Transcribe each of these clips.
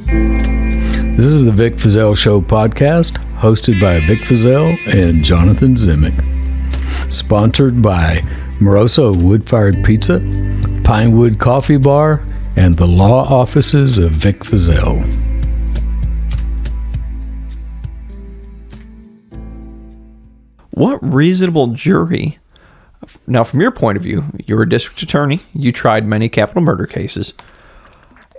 This is the Vic Feazell Show podcast, hosted by Vic Feazell and Jonathan Zimick. Sponsored by Moroso Wood-Fired Pizza, Pinewood Coffee Bar, and the law offices of Vic Feazell. What reasonable jury? Now, from your point of view, you're a district attorney. You tried many capital murder cases.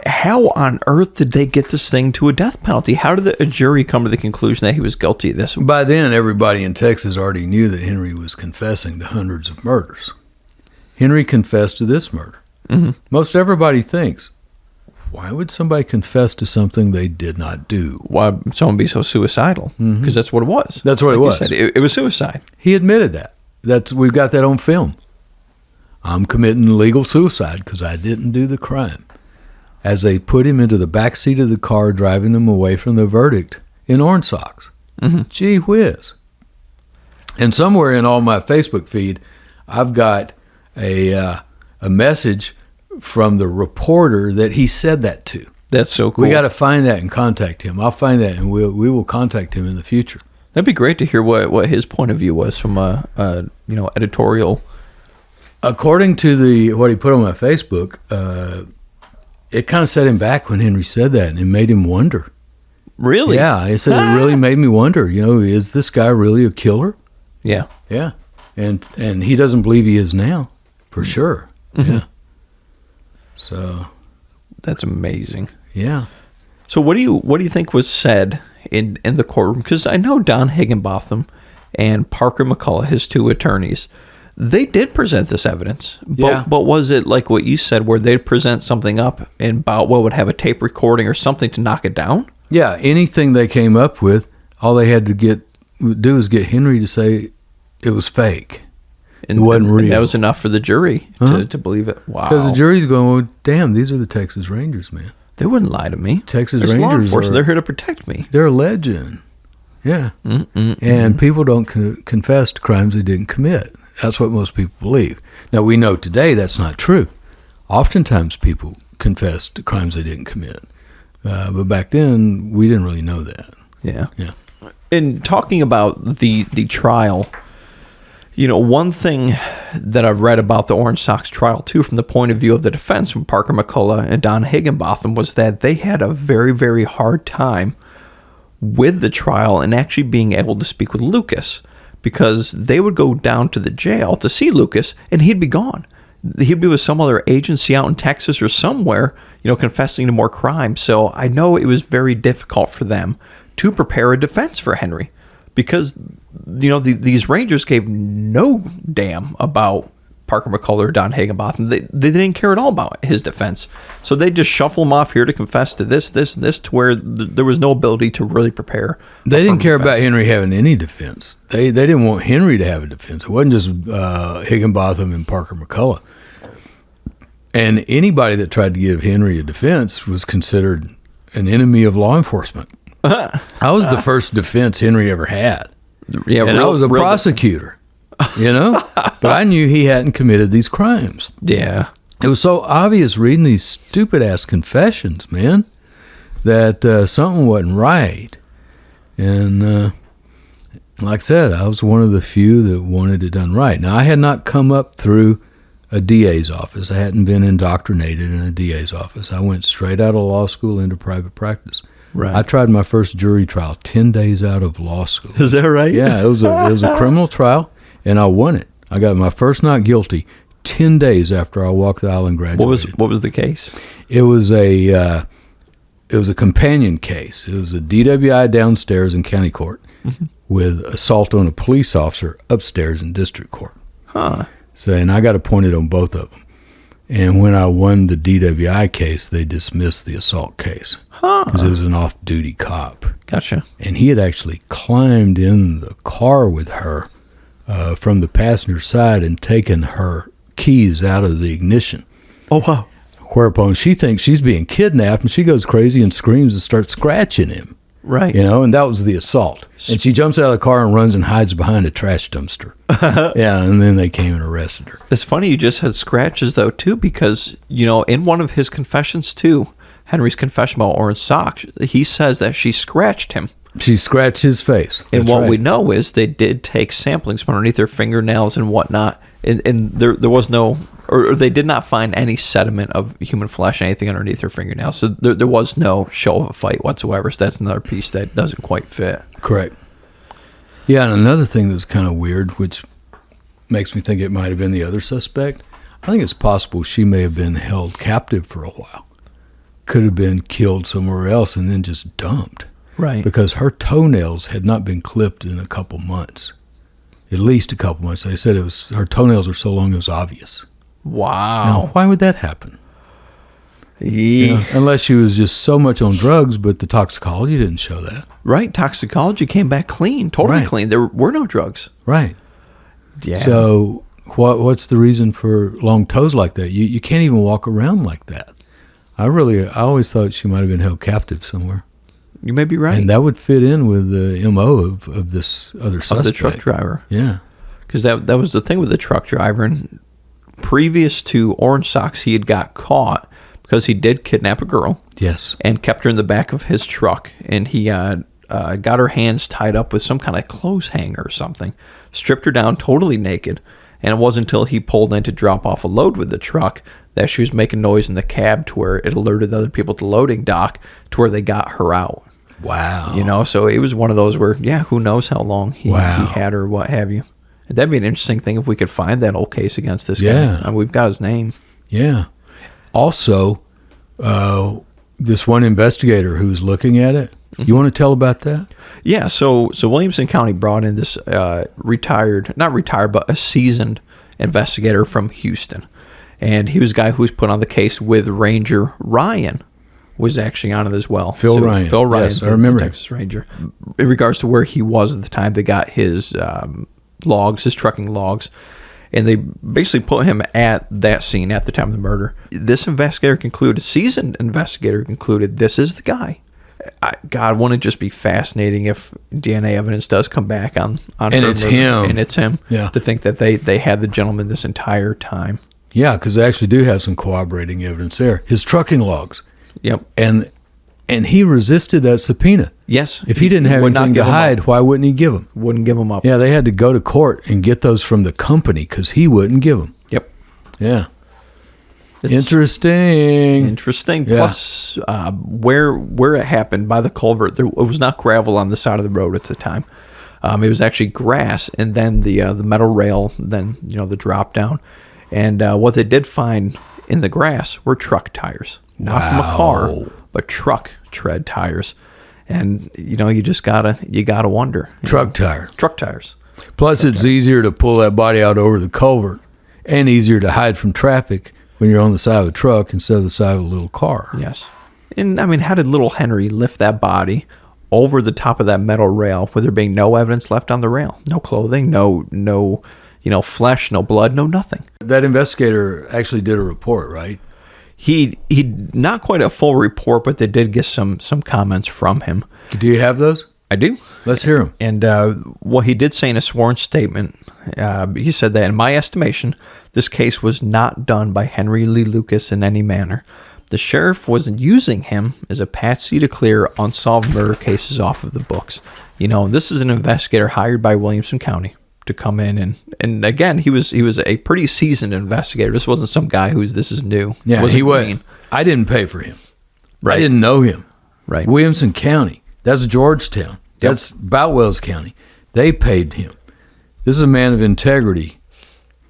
How on earth did they get this thing to a death penalty? How did a jury come to the conclusion that he was guilty of this? By then, everybody in Texas already knew that Henry was confessing to hundreds of murders. Henry confessed to this murder. Mm-hmm. Most everybody thinks, why would somebody confess to something they did not do? Why would someone be so suicidal? Because that's what it was. That's what it was. You said, it was suicide. He admitted that. We've got that on film. I'm committing legal suicide because I didn't do the crime. As they put him into the back seat of the car, driving them away from the verdict in orange socks. Mm-hmm. Gee whiz. And somewhere in all my Facebook feed, I've got a message from the reporter that he said that to. That's so cool. We got to find that and contact him. I'll find that, and we will contact him in the future. That'd be great to hear what his point of view was from a editorial. According to what he put on my Facebook, it kind of set him back when Henry said that, and it made him wonder. Really? Yeah, he said it really made me wonder. Is this guy really a killer? Yeah. Yeah, and he doesn't believe he is now, for sure. Mm-hmm. Yeah. So. That's amazing. Yeah. So what do you think was said in the courtroom? Because I know Don Higginbotham and Parker McCullough, his two attorneys, they did present this evidence. But was it like what you said, where they'd present something up and Boutwell would have a tape recording or something to knock it down? Yeah, anything they came up with, all they had to do is get Henry to say it was fake. And it wasn't real. And that was enough for the jury to believe it. Wow. Because the jury's going, well, damn, these are the Texas Rangers, man. They wouldn't lie to me. Texas It's Rangers law enforcement. They're here to protect me. They're a legend. Yeah. And people don't confess to crimes they didn't commit. That's what most people believe. Now, we know today that's not true. Oftentimes people confess to crimes they didn't commit. But back then, we didn't really know that. Yeah. In talking about the trial, one thing that I've read about the Orange Sox trial, too, from the point of view of the defense, from Parker McCullough and Don Higginbotham, was that they had a very, very hard time with the trial and actually being able to speak with Lucas, because they would go down to the jail to see Lucas, and he'd be gone. He'd be with some other agency out in Texas or somewhere, confessing to more crimes. So I know it was very difficult for them to prepare a defense for Henry, because these Rangers gave no damn about Parker McCullough or Don Higginbotham. They didn't care at all about his defense. So they just shuffle him off here to confess to this, to where there was no ability to really prepare. They didn't care about Henry having any defense. They didn't want Henry to have a defense. It wasn't just Higginbotham and Parker McCullough. And anybody that tried to give Henry a defense was considered an enemy of law enforcement. I was the first defense Henry ever had. Yeah, and I was a prosecutor, but I knew he hadn't committed these crimes. Yeah. It was so obvious reading these stupid-ass confessions, man, that something wasn't right. And like I said, I was one of the few that wanted it done right. Now, I had not come up through a DA's office. I hadn't been indoctrinated in a DA's office. I went straight out of law school into private practice. Right. I tried my first jury trial 10 days out of law school. Is that right? Yeah, it was a criminal trial, and I won it. I got my first not guilty 10 days after I walked the aisle and graduated. What was the case? It was a companion case. It was a DWI downstairs in county court with assault on a police officer upstairs in district court. Huh. So, and I got appointed on both of them. And when I won the DWI case, they dismissed the assault case because it was an off-duty cop. Gotcha. And he had actually climbed in the car with her from the passenger side and taken her keys out of the ignition. Oh, wow. Whereupon she thinks she's being kidnapped, and she goes crazy and screams and starts scratching him. Right. And that was the assault. And she jumps out of the car and runs and hides behind a trash dumpster. Yeah, and then they came and arrested her. It's funny you just had scratches, though, too, because, in one of his confessions, too, Henry's confession about orange socks, he says that she scratched him. She scratched his face. And That's what right. we know is they did take samplings from underneath their fingernails and whatnot, and there was no, or they did not find any sediment of human flesh, anything underneath their fingernails. So there was no show of a fight whatsoever. So that's another piece that doesn't quite fit. Correct. Yeah, and another thing that's kind of weird, which makes me think it might have been the other suspect, I think it's possible she may have been held captive for a while. Could have been killed somewhere else and then just dumped. Right. Because her toenails had not been clipped in a couple months. At least a couple months. They said her toenails were so long it was obvious. Wow. Now, why would that happen? You know, unless she was just so much on drugs, but the toxicology didn't show that. Right. Toxicology came back clean, totally Right. clean. There were no drugs. Right. Yeah. So what's the reason for long toes like that? You can't even walk around like that. I always thought she might have been held captive somewhere. You may be right. And that would fit in with the MO of this other suspect. Of the truck driver. Yeah. Because that was the thing with the truck driver. And previous to Orange Socks, he had got caught because he did kidnap a girl. Yes. And kept her in the back of his truck. And he got her hands tied up with some kind of clothes hanger or something. Stripped her down totally naked. And it wasn't until he pulled in to drop off a load with the truck that she was making noise in the cab to where it alerted other people to loading dock to where they got her out. Wow. You know, so it was one of those where, yeah, who knows how long he had her, what have you. And that'd be an interesting thing if we could find that old case against this guy. I mean, we've got his name. Yeah. Also, this one investigator who was looking at it, you want to tell about that? Yeah, so Williamson County brought in this not retired, but a seasoned investigator from Houston. And he was a guy who was put on the case with Ranger Ryan, was actually on it as well. Phil Ryan. Yes, I remember. Texas Ranger. In regards to where he was at the time, they got his logs, his trucking logs, and they basically put him at that scene at the time of the murder. This seasoned investigator concluded, this is the guy. God, wouldn't it just be fascinating if DNA evidence does come back on and her it's murder, him. and it's him. Yeah. To think that they had the gentleman this entire time. Yeah, because they actually do have some corroborating evidence there. His trucking logs. Yep. And he resisted that subpoena. Yes. If he didn't have would not anything to give 'em hide, up. why wouldn't he give them? Wouldn't give them up. Yeah, they had to go to court and get those from the company because he wouldn't give them. Yep. Yeah. It's Interesting. Yeah. Plus, where it happened by the culvert, it was not gravel on the side of the road at the time. It was actually grass, and then the metal rail, then the drop down, and what they did find in the grass were truck tires, not from a car, but truck tread tires, and you just gotta wonder. Truck tire. Truck tires. Plus, it's easier to pull that body out over the culvert and easier to hide from traffic when you're on the side of a truck instead of the side of a little car. Yes. And, I mean, how did little Henry lift that body over the top of that metal rail with there being no evidence left on the rail? No clothing, no flesh, no blood, no nothing. That investigator actually did a report, right? He not quite a full report, but they did get some comments from him. Do you have those? I do. Let's hear them. And what he did say in a sworn statement, he said that, in my estimation, this case was not done by Henry Lee Lucas in any manner. The sheriff was using him as a patsy to clear unsolved murder cases off of the books. This is an investigator hired by Williamson County to come in, and again, he was a pretty seasoned investigator. This wasn't some guy this is new. Yeah, he was. I didn't pay for him. Right. I didn't know him. Right. Williamson County. That's Georgetown. Yep. That's Boutwells County. They paid him. This is a man of integrity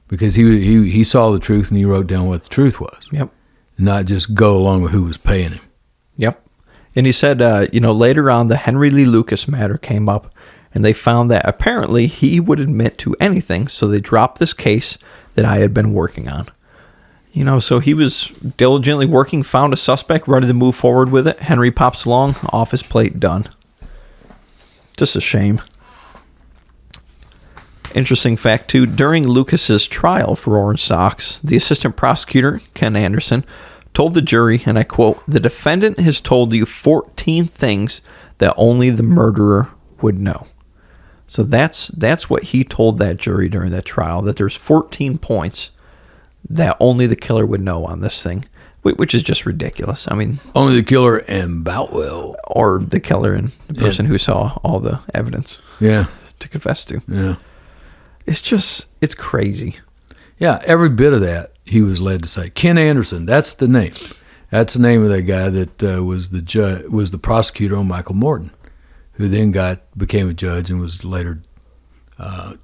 because he saw the truth and he wrote down what the truth was. Yep. Not just go along with who was paying him. Yep. And he said, later on, the Henry Lee Lucas matter came up, and they found that apparently he would admit to anything, so they dropped this case that I had been working on. So he was diligently working, found a suspect, ready to move forward with it. Henry pops along, off his plate, done. Just a shame. Interesting fact, too, during Lucas's trial for Orange Socks, the assistant prosecutor, Ken Anderson, told the jury, and I quote, "The defendant has told you 14 things that only the murderer would know." So that's what he told that jury during that trial, that there's 14 points that only the killer would know on this thing, which is just ridiculous. I mean, Only the killer and Boutwell. or the killer and the person who saw all the evidence Yeah. to confess to. Yeah. It's crazy. Yeah, every bit of that he was led to say. Ken Anderson, that's the name. That's the name of that guy that was the prosecutor on Michael Morton, who then became a judge and was later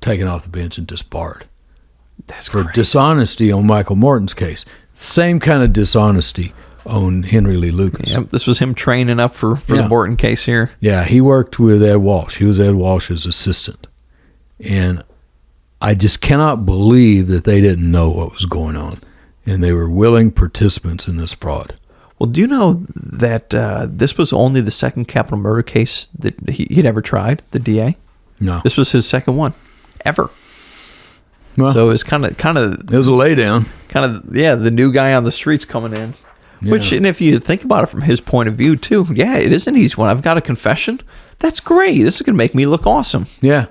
taken off the bench and disbarred. That's for crazy. dishonesty on Michael Morton's case. Same kind of dishonesty on Henry Lee Lucas. Yep, this was him training up for the Morton case here. Yeah, he worked with Ed Walsh. He was Ed Walsh's assistant. And I just cannot believe that they didn't know what was going on. And they were willing participants in this fraud. Well, do you know that this was only the second capital murder case that he'd ever tried, the DA? No. This was his second one ever. Well, So it was kind of it was a laydown. the new guy on the streets coming in. Yeah. Which, and if you think about it from his point of view too, yeah, it is an easy one. I've got a confession. That's great. This is going to make me look awesome. Yeah.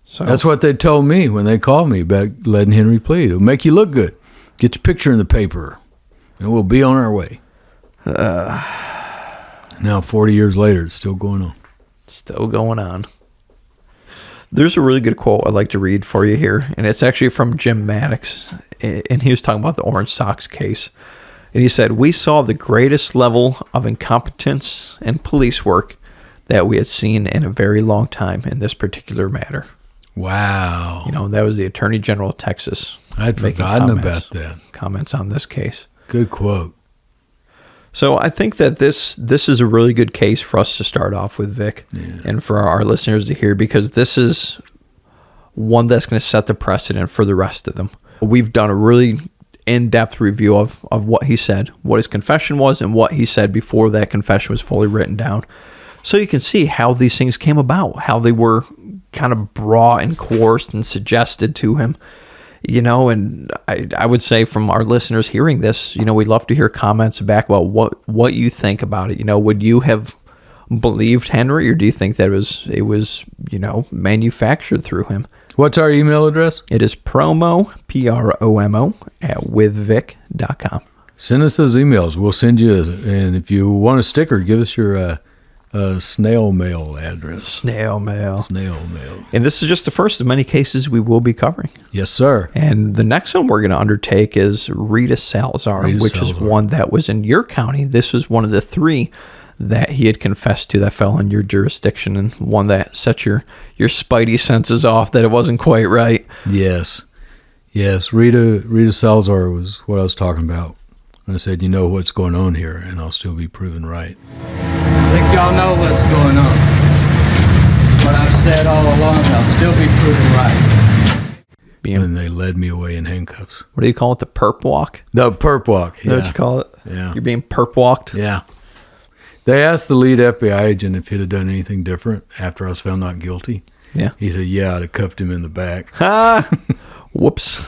So That's what they told me when they called me about letting Henry plead. It'll make you look good. Get your picture in the paper, and we'll be on our way. Now, 40 years later, it's still going on. still going on. There's a really good quote I'd like to read for you here, and it's actually from Jim Maddox, and he was talking about the Orange Sox case. And he said, "We saw the greatest level of incompetence and police work that we had seen in a very long time in this particular matter." Wow. You know, that was the Attorney General of Texas. I'd making forgotten comments- about that. Comments on this case. Good quote. So I think that this is a really good case for us to start off with, Vic, and for our listeners to hear, because this is one that's going to set the precedent for the rest of them. We've done a really in-depth review of what he said, what his confession was, and what he said before that confession was fully written down. So you can see how these things came about, how they were kind of brought and coerced and suggested to him. You know, and I would say from our listeners hearing this, you know, we'd love to hear comments back about what you think about it. You know, would you have believed Henry, or do you think that it was you know, manufactured through him? What's our email address? It is promo, Promo, at withvic.com. Send us those emails. We'll send you, and if you want a sticker, give us your snail mail address. Snail mail. Snail mail. And this is just the first of many cases we will be covering. Yes, sir. And the next one we're going to undertake is Rita Salazar, which is one that was in your county. This was one of the 3 that he had confessed to that fell in your jurisdiction, and one that set your spidey senses off that it wasn't quite right. Yes. Yes. Rita Salazar was what I was talking about when I said, you know what's going on here, and I'll still be proven right. I think y'all know what's going on. What I've said all along, I'll still be proven right. And they led me away in handcuffs. What do you call it? The perp walk? The perp walk. Is that what you call it? Yeah. You're being perp walked? Yeah. They asked the lead FBI agent if he'd have done anything different after I was found not guilty. Yeah. He said, yeah, I'd have cuffed him in the back. Ah! Whoops.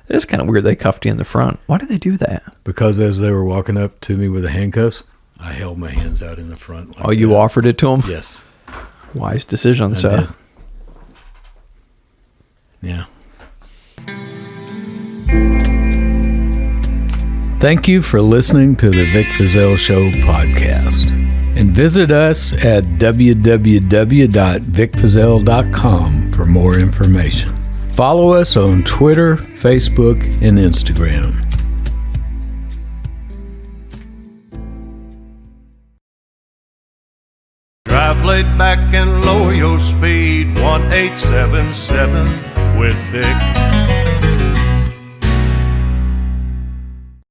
It is kind of weird they cuffed you in the front. Why did they do that? Because as they were walking up to me with the handcuffs, I held my hands out in the front. Like You that. offered it to them? Yes. Wise decision, I so. did. Yeah. Thank you for listening to the Vic Feazell Show podcast. And visit us at www.vicfeazell.com for more information. Follow us on Twitter, Facebook, and Instagram. Drive laid back and lower your speed. 1877 with Vic.